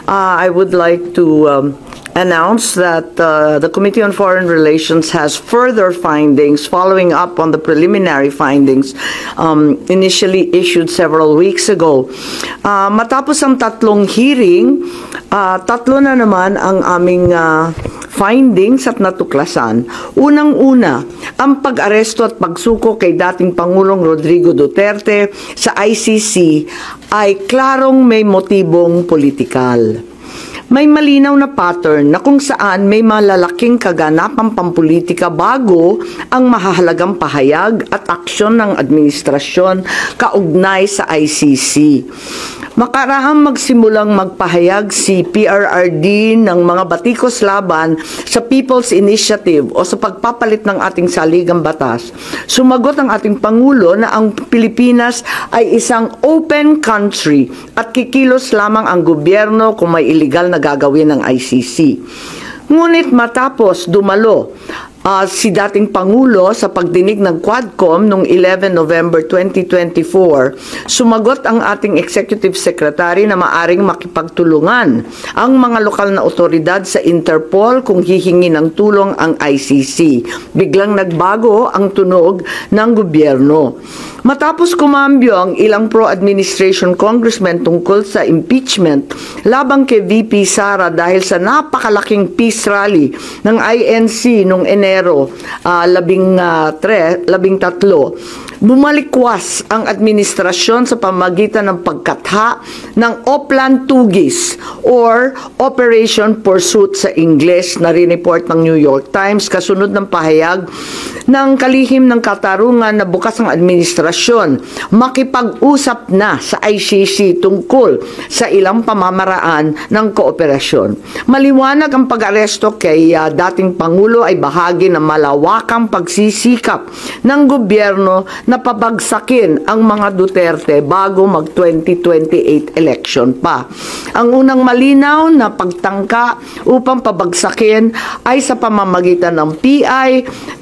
I would like to announce that the Committee on Foreign Relations has further findings following up on the preliminary findings initially issued several weeks ago. Matapos ang tatlong hearing, tatlo na naman ang aming findings at natuklasan. Unang-una, ang pag-aresto at pagsuko kay dating Pangulong Rodrigo Duterte sa ICC ay klarong may motibong politikal. May malinaw na pattern na kung saan may malalaking kaganapang pampolitika bago ang mahahalagang pahayag at aksyon ng administrasyon kaugnay sa ICC. Makarahang magsimulang magpahayag si PRRD ng mga batikos laban sa People's Initiative o sa pagpapalit ng ating saligang batas. Sumagot ang ating Pangulo na ang Pilipinas ay isang open country at kikilos lamang ang gobyerno kung may illegal na gagawin ng ICC. Ngunit matapos dumalo si dating Pangulo sa pagdinig ng Quadcom noong 11 November 2024, sumagot ang ating Executive Secretary na maaring makipagtulungan ang mga lokal na otoridad sa Interpol kung hihingi ng tulong ang ICC. Biglang nagbago ang tunog ng gobyerno. Matapos kumambyo ang ilang pro-administration congressmen tungkol sa impeachment labang kay VP Sara dahil sa napakalaking peace rally ng INC noong Enero 13, bumalikwas ang administrasyon sa pamamagitan ng pagkatha ng Oplan Tugis or Operation Pursuit sa Ingles na rineport ng New York Times kasunod ng pahayag ng kalihim ng katarungan na bukas ang administrasyon makipag-usap na sa ICC tungkol sa ilang pamamaraan ng kooperasyon. Maliwanag ang pag-aresto kay dating Pangulo ay bahagi ng malawakang pagsisikap ng gobyerno na pabagsakin ang mga Duterte bago mag-2028 election pa. Ang unang malinaw na pagtangka upang pabagsakin ay sa pamamagitan ng PI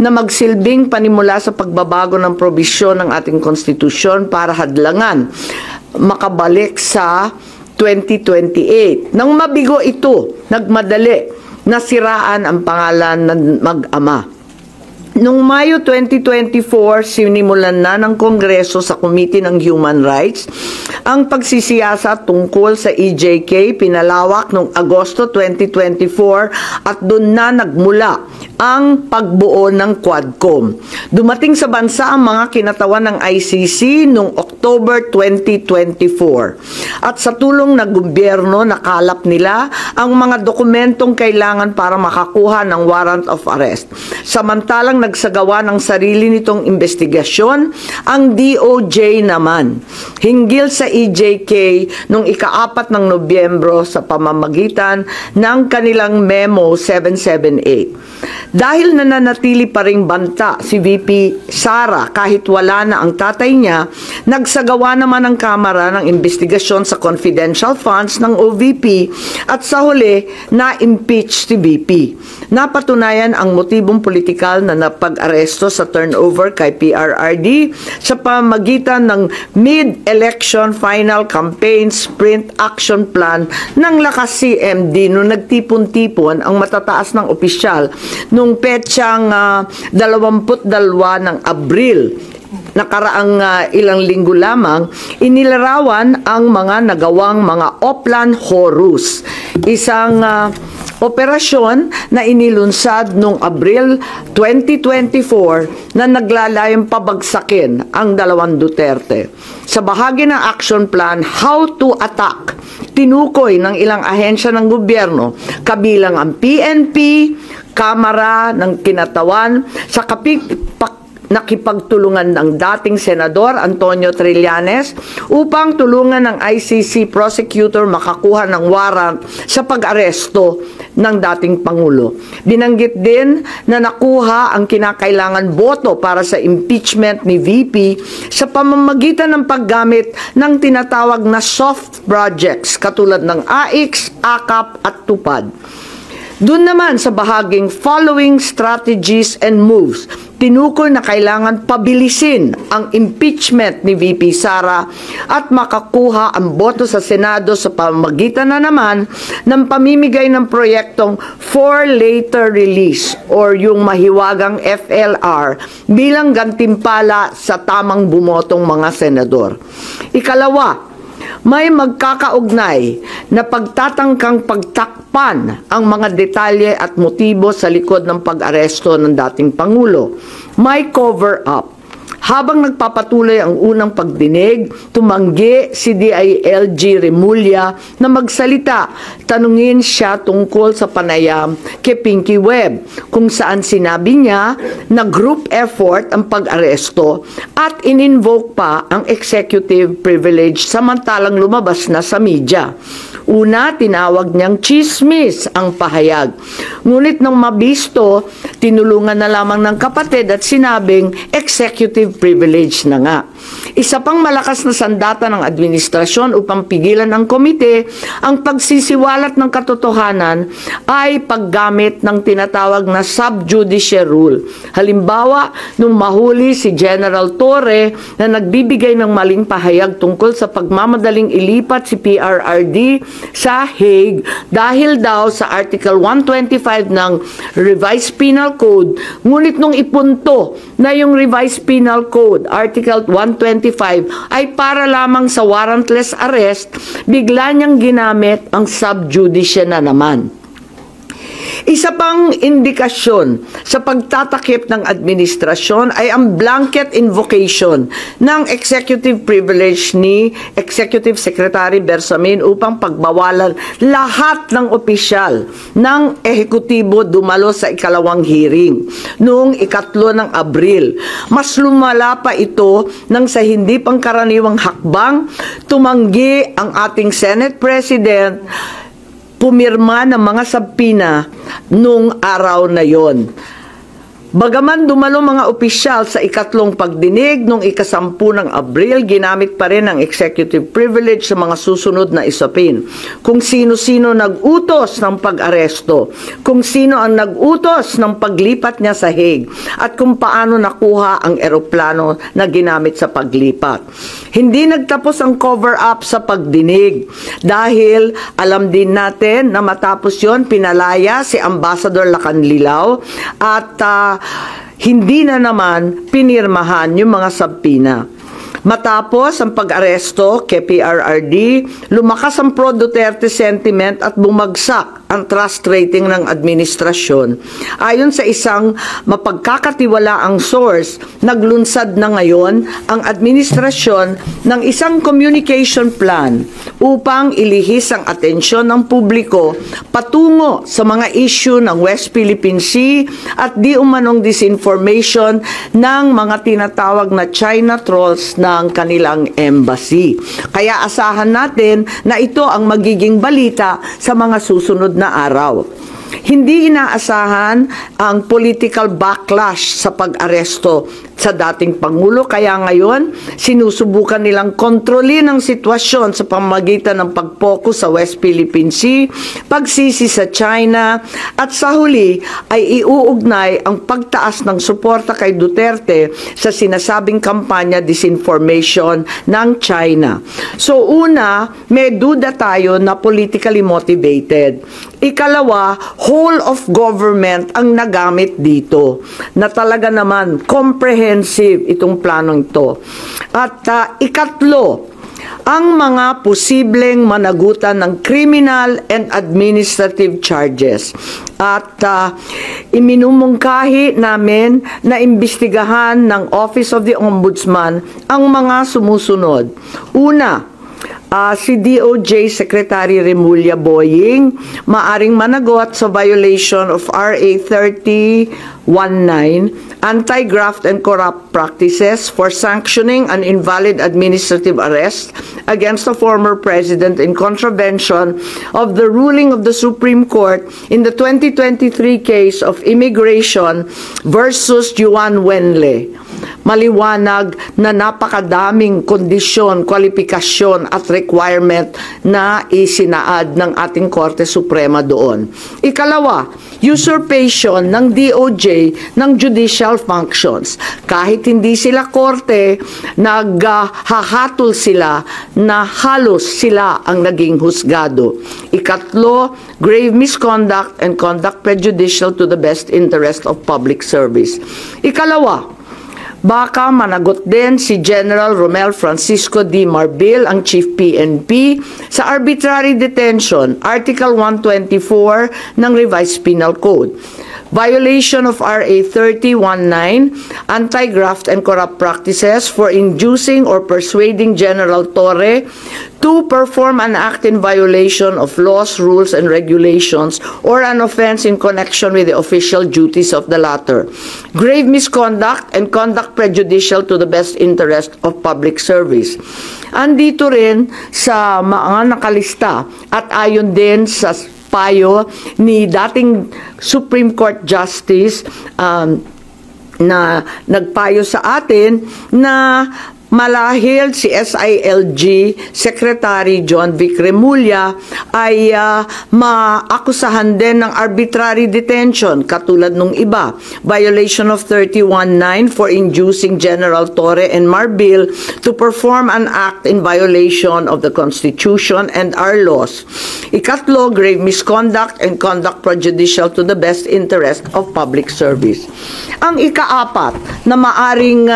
na magsilbing panimula sa pagbabago ng probisyon ng ating konstitusyon para hadlangan makabalik sa 2028. Nang mabigo ito, nagmadali na siraan ang pangalan ng mag-ama. Noong Mayo 2024, sinimulan na ng Kongreso sa Committee ng Human Rights ang pagsisiyasat tungkol sa EJK, pinalawak noong Agosto 2024 at doon na nagmula ang pagbuo ng Quadcom. Dumating sa bansa ang mga kinatawan ng ICC noong October 2024 at sa tulong ng gobyerno nakalap nila ang mga dokumentong kailangan para makakuha ng warrant of arrest. Samantalang nagsagawa ng sarili nitong investigasyon ang DOJ naman hinggil sa EJK noong ika-4 ng Nobyembro sa pamamagitan ng kanilang Memo 778. Dahil nananatili pa ring banta si VP Sara kahit wala na ang tatay niya, nagsagawa naman ang Kamara ng investigasyon sa confidential funds ng OVP at sa huli na-impeach si VP. Napatunayan ang motibong politikal na napag-aresto sa turnover kay PRRD sa pamamagitan ng mid-election final campaign sprint action plan ng Lakas CMD noong nagtipon-tipon ang matataas ng opisyal noong petsang 22 ng Abril. Nakaraang ilang linggo lamang, inilarawan ang mga nagawang mga Oplan Horus, isang operasyon na inilunsad noong Abril 2024 na naglalayong pabagsakin ang dalawang Duterte. Sa bahagi ng action plan, How to Attack, tinukoy ng ilang ahensya ng gobyerno, kabilang ang PNP, Kamara ng Kinatawan, sa nakipagtulungan ng dating Senador Antonio Trillanes upang tulungan ng ICC prosecutor makakuha ng warrant sa pag-aresto ng dating Pangulo. Binanggit din na nakuha ang kinakailangan boto para sa impeachment ni VP sa pamamagitan ng paggamit ng tinatawag na soft projects katulad ng AIX, AKAP at TUPAD. Doon naman sa bahaging following strategies and moves, tinukoy na kailangan pabilisin ang impeachment ni VP Sara at makakuha ang boto sa Senado sa pamamagitan na naman ng pamimigay ng proyektong for later release or yung mahiwagang FLR bilang gantimpala sa tamang bumotong mga senador. Ikalawa, may magkakaugnay na pagtatangkang pagtakpan ang mga detalye at motibo sa likod ng pag-aresto ng dating Pangulo. May cover-up. Habang nagpapatuloy ang unang pagdinig, tumanggi si DILG Remulla na magsalita. Tanungin siya tungkol sa panayam kay Pinky Webb, kung saan sinabi niya na group effort ang pag-aresto at in-invoke pa ang executive privilege samantalang lumabas na sa media. Una, tinawag niyang chismis ang pahayag. Ngunit nang mabisto, tinulungan na lamang ng kapatid at sinabing executive privilege na nga. Isa pang malakas na sandata ng administrasyon upang pigilan ng komite ang pagsisiwalat ng katotohanan ay paggamit ng tinatawag na sub-judice rule. Halimbawa, nung mahuli si General Torre na nagbibigay ng maling pahayag tungkol sa pagmamadaling ilipat si PRRD sa Hague dahil daw sa Article 125 ng Revised Penal Code, ngunit nung ipunto na yung Revised Penal Code, Article 125, ay para lamang sa warrantless arrest, bigla niyang ginamit ang sub-judice na naman. Isa pang indikasyon sa pagtatakip ng administrasyon ay ang blanket invocation ng executive privilege ni Executive Secretary Bersamin upang pagbawalan lahat ng opisyal ng ehekutibo dumalo sa ikalawang hearing noong 3 ng Abril. Mas lumala pa ito nang sa hindi pangkaraniwang hakbang, tumanggi ang ating Senate President pumirma ng mga sabpina nung araw na yon. Bagaman dumalo mga opisyal sa 2 pagdinig noong 10 ng Abril, ginamit pa rin ang executive privilege sa mga susunod na isapin. Kung sino-sino nag-utos ng pag-aresto, kung sino ang nag-utos ng paglipat niya sa Hague, at kung paano nakuha ang eroplano na ginamit sa paglipat. Hindi nagtapos ang cover-up sa pagdinig dahil alam din natin na matapos yon pinalaya si Ambassador Lacanlilao at hindi na naman pinirmahan yung mga sabpina. Matapos ang pag-aresto kay PRRD, lumakas ang pro-Duterte sentiment at bumagsak ang trust rating ng administrasyon. Ayon sa isang mapagkakatiwalaang source, naglunsad na ngayon ang administrasyon ng isang communication plan upang ilihis ang atensyon ng publiko patungo sa mga issue ng West Philippine Sea at di umanong disinformation ng mga tinatawag na China trolls ng kanilang embassy. Kaya asahan natin na ito ang magiging balita sa mga susunod na araw. Hindi inaasahan ang political backlash sa pag-aresto sa dating Pangulo, kaya ngayon sinusubukan nilang kontrolin ang sitwasyon sa pamamagitan ng pag-focus sa West Philippine Sea, pagsisi sa China, at sa huli ay iuugnay ang pagtaas ng suporta kay Duterte sa sinasabing kampanya disinformation ng China. So una, may duda tayo na politically motivated. Ikalawa, whole of government ang nagamit dito na talaga naman comprehensive itong planong ito. At ikatlo, ang mga posibleng managutan ng criminal and administrative charges. At iminumungkahi namin na imbestigahan ng Office of the Ombudsman ang mga sumusunod. Una, si DOJ Secretary Remulla Boying maaring managot sa violation of RA 3019, Anti-Graft and Corrupt Practices for sanctioning an invalid administrative arrest against a former president in contravention of the ruling of the Supreme Court in the 2023 case of Immigration versus Juan Wenle. Maliwanag na napakadaming kondisyon, kwalifikasyon at requirement na isinaad ng ating Korte Suprema doon. Ikalawa, usurpation ng DOJ ng judicial functions. Kahit hindi sila korte, naghahatol sila na halos sila ang naging husgado. Ikatlo, grave misconduct and conduct prejudicial to the best interest of public service. Ikalawa, baka managot din si General Romel Francisco D. Marbil, ang Chief PNP, sa arbitrary detention, Article 124 ng Revised Penal Code. Violation of RA 3019, anti-graft and corrupt practices for inducing or persuading General Torre to perform an act in violation of laws, rules, and regulations or an offense in connection with the official duties of the latter. Grave misconduct and conduct prejudicial to the best interest of public service. Andito rin sa mga nakalista at ayon din sa payo ni dating Supreme Court Justice na nagpayo sa atin na malahil si SILG Secretary John Vic Remulla ay maakusahan din ng arbitrary detention katulad nung iba. Violation of 319 for inducing General Torre and Marbil to perform an act in violation of the Constitution and our laws. Ikatlo, grave misconduct and conduct prejudicial to the best interest of public service. Ang ikaapat na maaring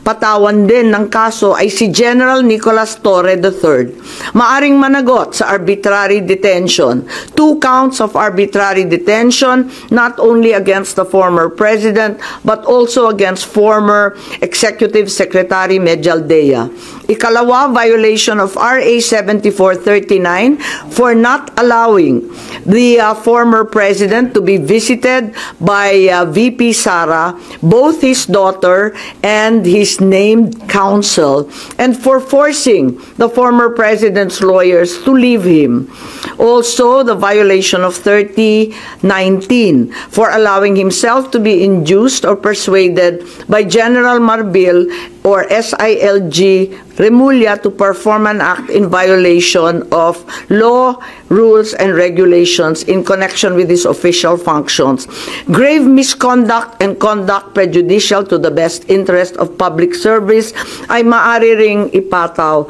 patawan din ng kaso ay si General Nicolas Torre III. Maaring managot sa arbitrary detention. 2 counts of arbitrary detention, not only against the former president, but also against former Executive Secretary Medialdea. Ikalawa, violation of RA 7439 for not allowing the former president to be visited by VP Sara, both his daughter and his named counsel, and for forcing the former president's lawyers to leave him. Also, the violation of 3019 for allowing himself to be induced or persuaded by General Marbil or SILG Remulla to perform an act in violation of law, rules, and regulations in connection with his official functions. Grave misconduct and conduct prejudicial to the best interest of public service ay maaari ring ipataw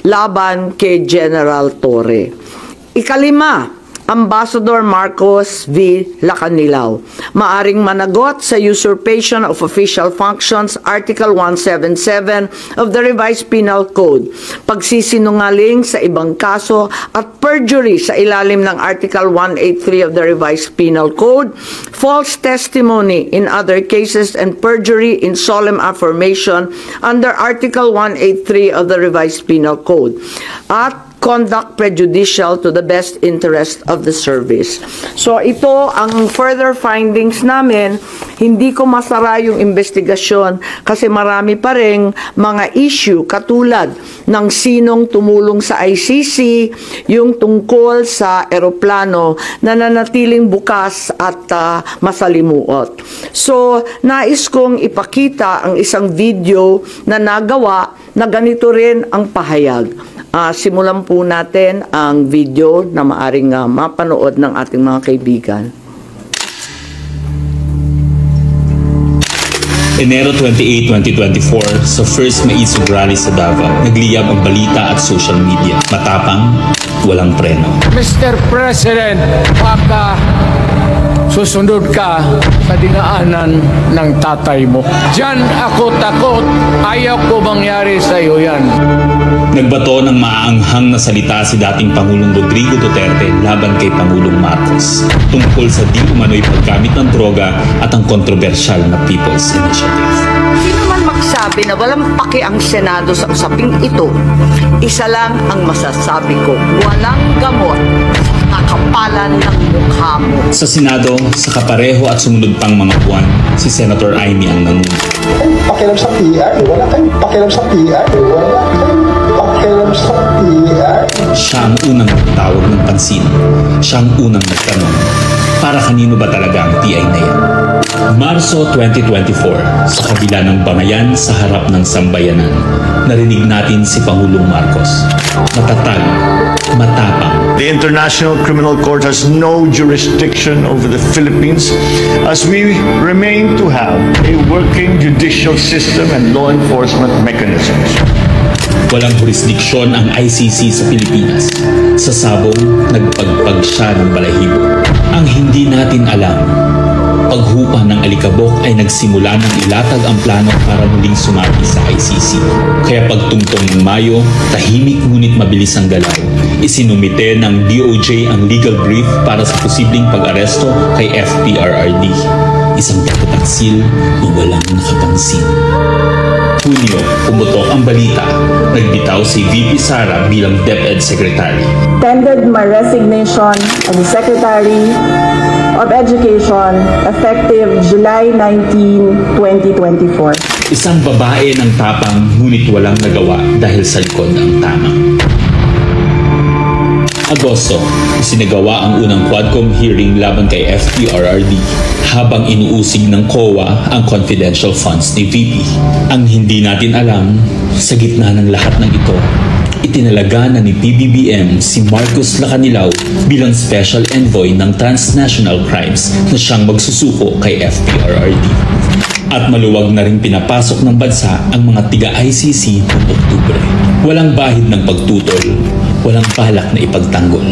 laban kay General Torre. Ikalima, Ambassador Marcos V. Lacanilao. Maaring managot sa usurpation of official functions, Article 177 of the Revised Penal Code, pagsisinungaling sa ibang kaso at perjury sa ilalim ng Article 183 of the Revised Penal Code, false testimony in other cases, and perjury in solemn affirmation under Article 183 of the Revised Penal Code, at conduct prejudicial to the best interest of the service. So ito ang further findings namin. Hindi ko masara yung investigasyon kasi marami pa ring mga issue katulad ng sinong tumulong sa ICC, yung tungkol sa eroplano na nanatiling bukas at masalimuot. So nais kong ipakita ang isang video na nagawa na ganito rin ang pahayag. Simulan po natin ang video na maaring mapanood ng ating mga kaibigan. Enero 28, 2024, sa first Maisog Rally sa Davao, nagliyab ang balita at social media. Matapang, walang preno. Mr. President, baka susunod ka sa dinaanan ng tatay mo. Diyan ako takot. Ayaw ko mangyari sa iyo yan. Nagbato ng maaanghang na salita si dating Pangulong Rodrigo Duterte laban kay Pangulong Marcos tungkol sa di umano'y paggamit ng droga at ang kontrobersyal na People's Initiative. Sino man magsabi na walang paki ang Senado sa usaping ito, isa lang ang masasabi ko, walang gamot sa kakapalan ng mukha mo. Sa Senado, sa kapareho at sumunod pang mga buwan, si Senator Amy ang nanuna. Pakialam sa PR, wala kayong pakialam sa PR, wala kayong pakialam sa PR. Siya ang unang nagtawag ng pansin. Siya ang unang nagtanong. Para kanino ba talaga ang TI na yan? Marso 2024, sa kabila ng bangayan sa harap ng sambayanan, narinig natin si Pangulong Marcos. Matatag, matapang. The International Criminal Court has no jurisdiction over the Philippines as we remain to have a working judicial system and law enforcement mechanisms. Walang jurisdiksyon ang ICC sa Pilipinas. Sa sabong, nagpagpag siya ng balahibo. Ang hindi natin alam, paghupa ng alikabok ay nagsimula ng ilatag ang plano para muling sumagi sa ICC. Kaya pagtungtong ng Mayo, tahimik ngunit mabilis ang galaw. Isinumite ng DOJ ang legal brief para sa posibleng pag-aresto kay FPRRD. Isang pagtataksil na walang nakapansin. Hunyo, pumutok ang balita. Nagbitaw si VP Sara bilang DepEd Secretary. Tendered my resignation as the Secretary of Education effective July 19, 2024. Isang babae ng tapang ngunit walang nagawa dahil sa likod ng tama. Agosto, isinagawa ang unang Quadcom hearing laban kay FPRRD habang inuusig ng COA ang confidential funds ni VP. Ang hindi natin alam, sa gitna ng lahat ng ito, itinalaga na ni PBBM si Marcos Lacanilao bilang Special Envoy ng Transnational Crimes na siyang magsusuko kay FPRRD. At maluwag na rin pinapasok ng bansa ang mga tiga-ICC noong Oktubre. Walang bahid ng pagtutol, walang balak na ipagtanggol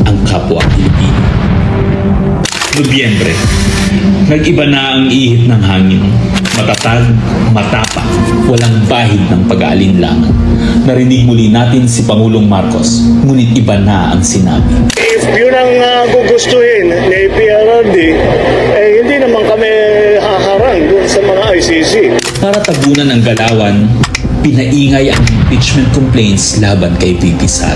ang kapwa Pilipino. Nobyembre, nag-iba na ang ihip ng hangin. Matatag, matapang, walang bahid ng pag-aalinlangan. Narinig muli natin si Pangulong Marcos, ngunit iba na ang sinabi. If yun ang gugustuhin ni PRRD, hindi naman kami haharang doon sa mga ICC. Para tabunan ang galawan, pinaingay ang impeachment complaints laban kay VP Sara.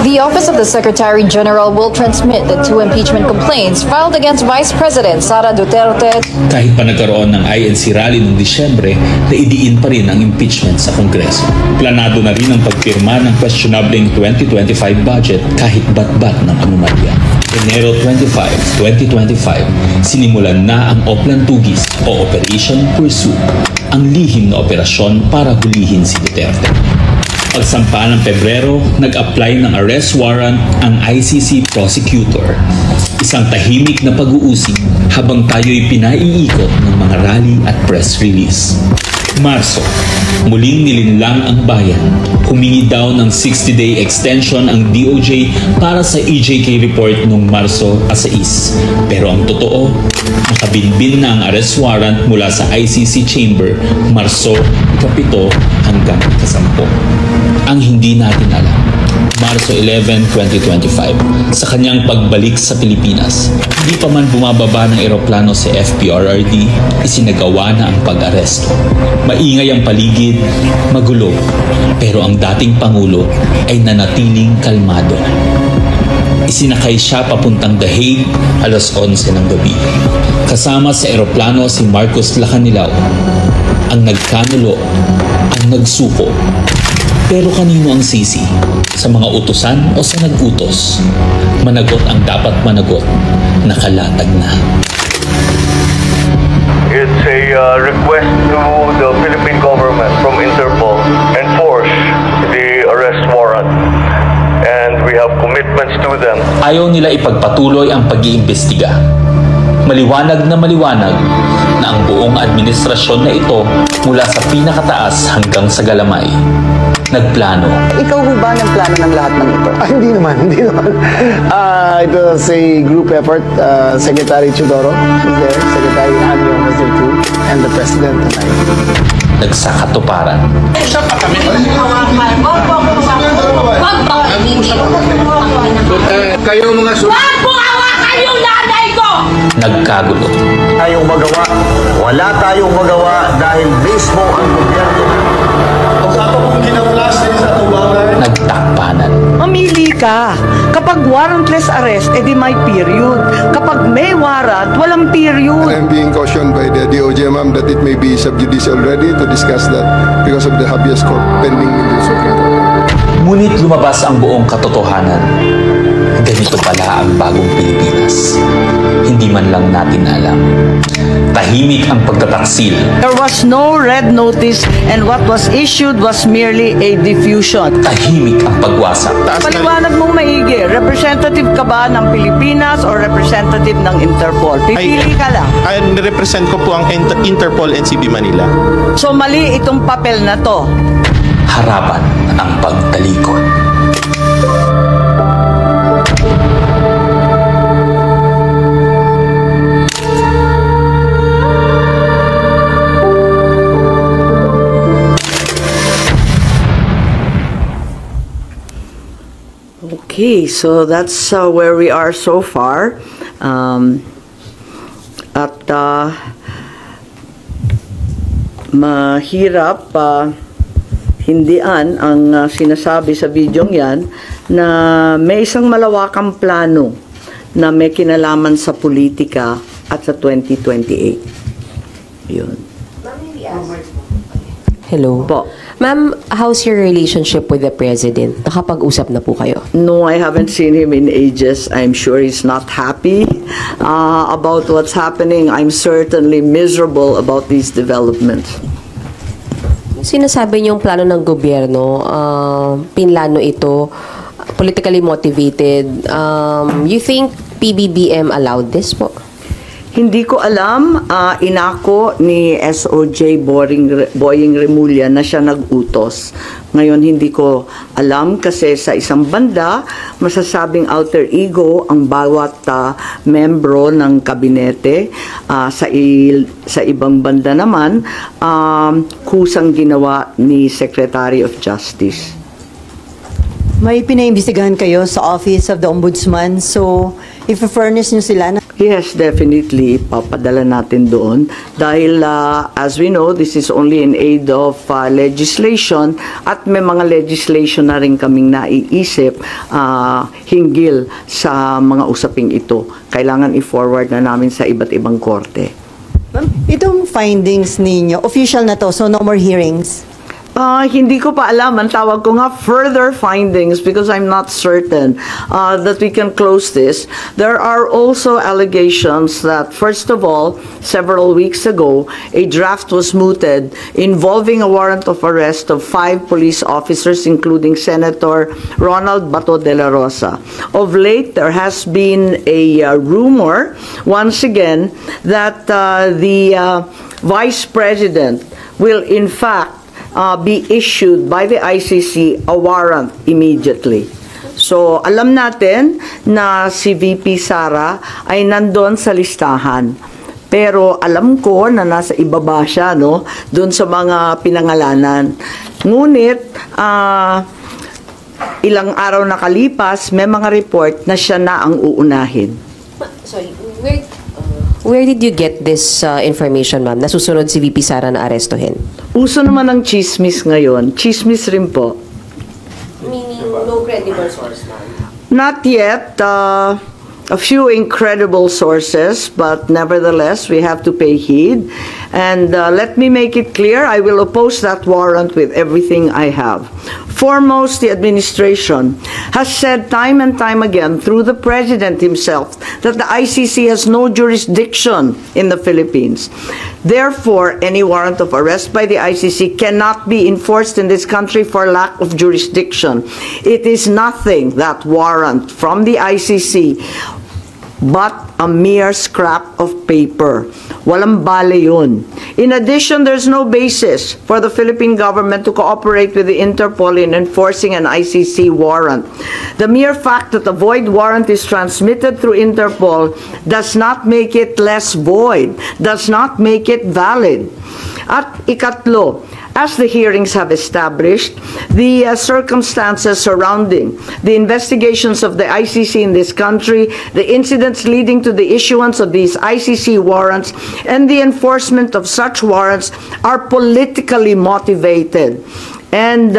The Office of the Secretary General will transmit the 2 impeachment complaints filed against Vice President Sara Duterte. Kahit pa nagkaroon ng INC rally noong Disyembre, naidiin pa rin ang impeachment sa Kongreso. Planado na rin ang pagpirma ng questionableng 2025 budget kahit bat-bat ng anomalya. Enero 25, 2025, sinimulan na ang Oplan Tugis o Operation Pursuit, ang lihim na operasyon para hulihin si Duterte. Pagsampa ng Pebrero, nag-apply ng arrest warrant ang ICC prosecutor. Isang tahimik na pag-uusig habang tayo'y pinaiikot ng mga rally at press release. Marso, muling nilinlang ang bayan. Humingi daw ng 60-day extension ang DOJ para sa EJK report noong Marso 6. Pero ang totoo, nakabinbin na ang arrest warrant mula sa ICC chamber Marso 7 hanggang 10. Ang hindi natin alam, Marso 11, 2025, sa kanyang pagbalik sa Pilipinas, hindi pa man bumababa ng eroplano si FPRRD, isinagawa na ang pag-aresto. Maingay ang paligid, magulo, pero ang dating Pangulo ay nanatiling kalmado. Isinakay siya papuntang The Hague alas 11 ng gabi. Kasama sa eroplano si Marcos Lacanilao, ang nagkanulo, ang nagsuko. Pero kanino ang sisi? Sa mga utusan o sa nag-utos? Managot ang dapat managot, nakalatag na. It's a request to the Philippine government from Interpol enforce the arrest warrant. And we have commitments to them. Ayaw nila ipagpatuloy ang pag-iimbestiga. Maliwanag na ang buong administrasyon na ito mula sa pinakataas hanggang sa galamay. Nagplano. Ikaw ho ba ng plano ng lahat ng ito? Hindi naman. It was a group effort. Secretary Chudoro was there, Secretary Anyo was there too, and the President and I. Nagsakatuparan. Kayo mga Nagkagulo. Tayong magawa. Wala tayong magawa dahil mismo ang gobyerno. Nagtakpanan. Mamili ka. Kapag warrantless arrest, edi may period. Kapag may warrant, walang period. I'm being cautioned by the DOJ, ma'am, that it may be sub judice already to discuss that because of the habeas corpus pending in the Supreme Court. Ngunit lumabas ang buong katotohanan. Ganito pala ang bagong Pilipinas. hindi man lang natin alam. Tahimik ang pagtataksil. There was no red notice and what was issued was merely a diffusion. Tahimik ang pagwasak. Paliwanag mong maigi, representative ka ba ng Pilipinas or representative ng Interpol? Pipili ka lang. Represent ko po ang Interpol NCB Manila. So mali itong papel na to. Harapan ang pagtalikod. Okay, so that's where we are so far. Mahirap hindian ang sinasabi sa videong yan na may isang malawakang plano na may kinalaman sa politika at sa 2028. Yun. Hello. Po. Ma'am, how's your relationship with the President? Nakapag-usap na po kayo? No, I haven't seen him in ages. I'm sure he's not happy about what's happening. I'm certainly miserable about these developments. Sinasabi niyong plano ng gobyerno, pinlano ito, politically motivated. You think PBBM allowed this po? Hindi ko alam, inako ni SOJ Boying Remulla na siya nag-utos. Ngayon hindi ko alam kasi sa isang banda, masasabing alter ego ang bawat membro ng kabinete. Sa ibang banda naman, kusang ginawa ni Secretary of Justice. May pinaimbestigahan kayo sa Office of the Ombudsman, so if-furnish nyo sila na... Yes, definitely. Papadala natin doon. Dahil, as we know, this is only in aid of legislation at may mga legislation na rin kaming naiisip hinggil sa mga usaping ito. Kailangan i-forward na namin sa iba't ibang korte. Itong findings ninyo, official na to, so no more hearings? Hindi ko pa alam. Ang tawag ko nga further findings because I'm not certain that we can close this. There are also allegations that, first of all, several weeks ago, a draft was mooted involving a warrant of arrest of 5 police officers, including Senator Ronald Bato de la Rosa. Of late, there has been a rumor, once again, that the Vice President will, in fact, be issued by the ICC a warrant immediately. So, alam natin na si VP Sara ay nandun sa listahan. Pero alam ko na nasa ibaba siya, no? Doon sa mga pinangalanan. Ngunit, ilang araw nakalipas, may mga report na siya na ang uunahin. Sorry, where did you get this information, ma'am? Nasusunod si VP Sara na arestuhin? Uso naman ang chismis ngayon. Chismis rin po. Meaning, no credible source, ma'am? Not yet. A few incredible sources, but nevertheless, we have to pay heed. And let me make it clear, I will oppose that warrant with everything I have. Foremost, the administration has said time and time again through the President himself that the ICC has no jurisdiction in the Philippines. Therefore, any warrant of arrest by the ICC cannot be enforced in this country for lack of jurisdiction. It is nothing, that warrant from the ICC, but a mere scrap of paper. Walang bale yun. In addition, there's no basis for the Philippine government to cooperate with the Interpol in enforcing an ICC warrant. The mere fact that a void warrant is transmitted through Interpol does not make it less void, does not make it valid. At ikatlo, as the hearings have established, the circumstances surrounding the investigations of the ICC in this country, the incidents leading to the issuance of these ICC warrants, and the enforcement of such warrants are politically motivated and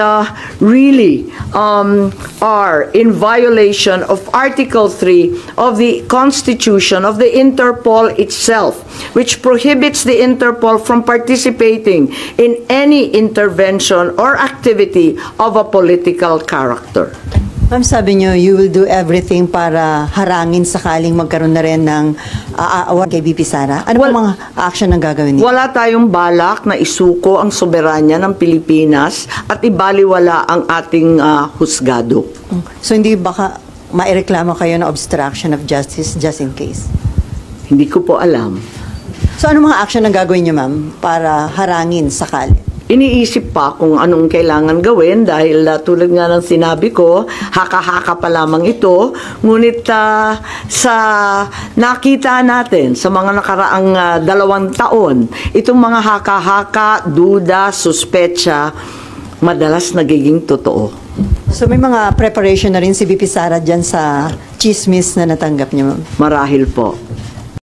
really are in violation of Article 3 of the Constitution of the Interpol itself, which prohibits the Interpol from participating in any intervention or activity of a political character. Ma'am, sabi niyo, you will do everything para harangin sakaling magkaroon na rin ng aawat kay VP Sara. Ano ba mga action ang gagawin niyo? Wala tayong balak na isuko ang soberanya ng Pilipinas at ibaliwala ang ating husgado. So hindi baka maireklamo kayo ng obstruction of justice just in case? Hindi ko po alam. So ano mga action ang gagawin niyo, ma'am, para harangin sakali? Iniisip pa kung anong kailangan gawin dahil tulad nga ng sinabi ko, haka-haka pa lamang ito. Ngunit sa nakita natin sa mga nakaraang 2 taon, itong mga haka-haka, duda, suspecha, madalas nagiging totoo. So may mga preparation na rin si VP Sara dyan sa chismis na natanggap niyo, ma'am? Marahil po.